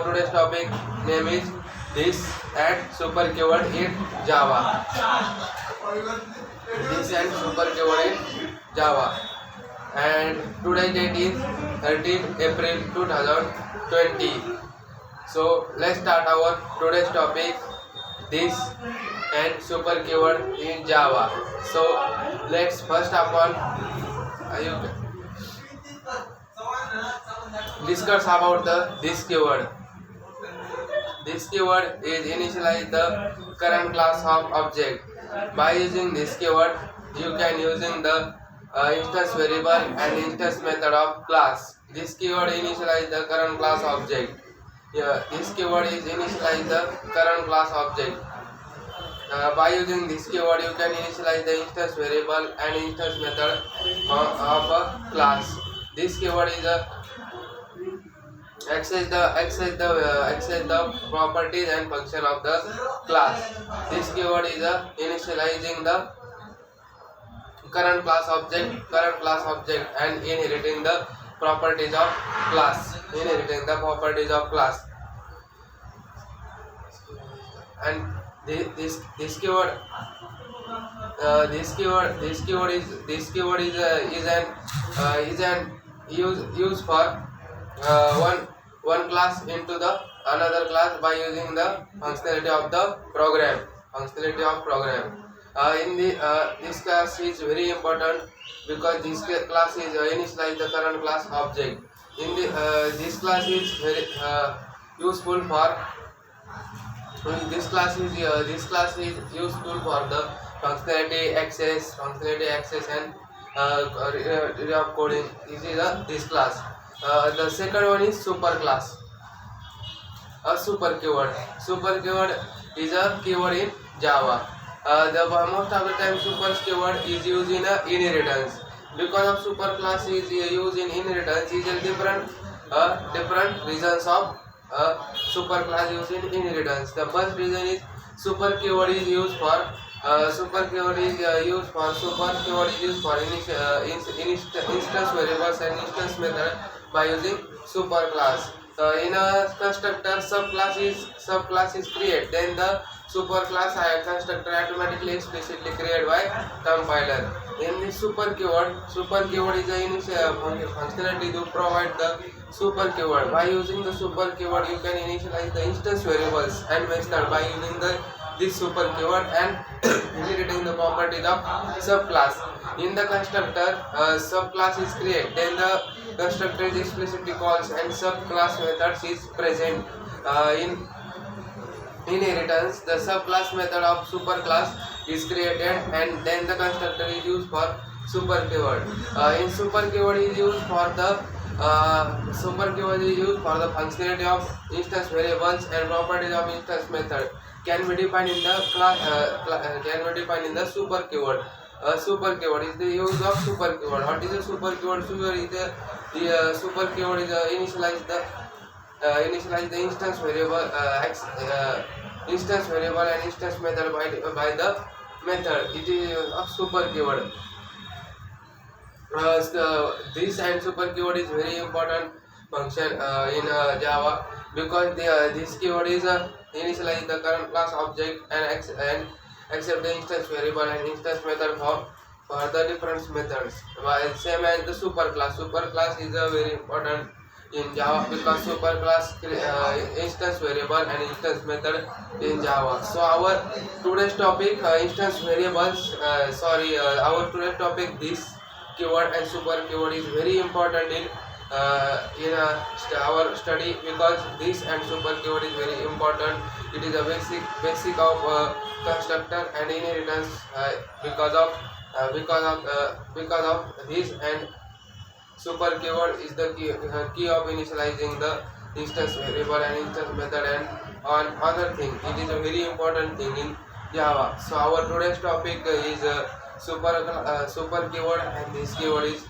today's topic name is this and super keyword in Java. This and super keyword in Java. And today's date is 13 April 2020. So let's start our today's topic, this and super keyword in Java. So let's first of all discuss about this keyword. This keyword is initialize the current class of object. By using this keyword, you can using the instance variable and instance method of class. This keyword initialize the current class object. This keyword is initialize the current class object. By using this keyword, you can initialize the instance variable and instance method of a class. This keyword is access the properties and function of the class. This keyword is initializing the current class object and inheriting the properties of class. And this keyword is an use for one class into the another class by using the functionality of the program. This class is very important because this class is initialize the current class object. This class is very useful for useful for the functionality access and of coding. This class. The second one is super class. A super keyword. Super keyword is a keyword in Java. The most of the time super keyword is used in inheritance. Because of super class is used in inheritance, is a different reasons of super class used in inheritance. The first reason is super keyword is used for instance variables and instance method by using super class. In a constructor, subclass is created, then the super class constructor automatically explicitly created by compiler. In the super keyword is the initial functionality to provide the super keyword. By using the super keyword, you can initialize the instance variables and method by using this super keyword and inheriting the properties of subclass. In the constructor, subclass is created, then the constructor is explicitly calls and subclass methods is present. In inheritance, the subclass method of superclass is created and then the constructor is used for super keyword. In super keyword is used for the functionality of instance variables and properties of instance method can be defined in the super keyword. Super keyword is the use of super keyword. What is a super keyword? Super keyword is initialize the instance variable and instance method by the method. It is a super keyword. This and super keyword is very important function in Java because this keyword is initialize the current class object and accept the instance variable and instance method for the different methods. Same as the super class. Super class is very important in Java because super class instance variable and instance method in Java. So our today's topic instance variables. Our today's topic this keyword and super keyword is very important in our study because this and super keyword is very important. It is a basic of constructor and inheritance because of this and super keyword is the key of initializing the instance variable and instance method and on other thing. It is a very important thing in Java. So our today's topic is super keyword and this keyword is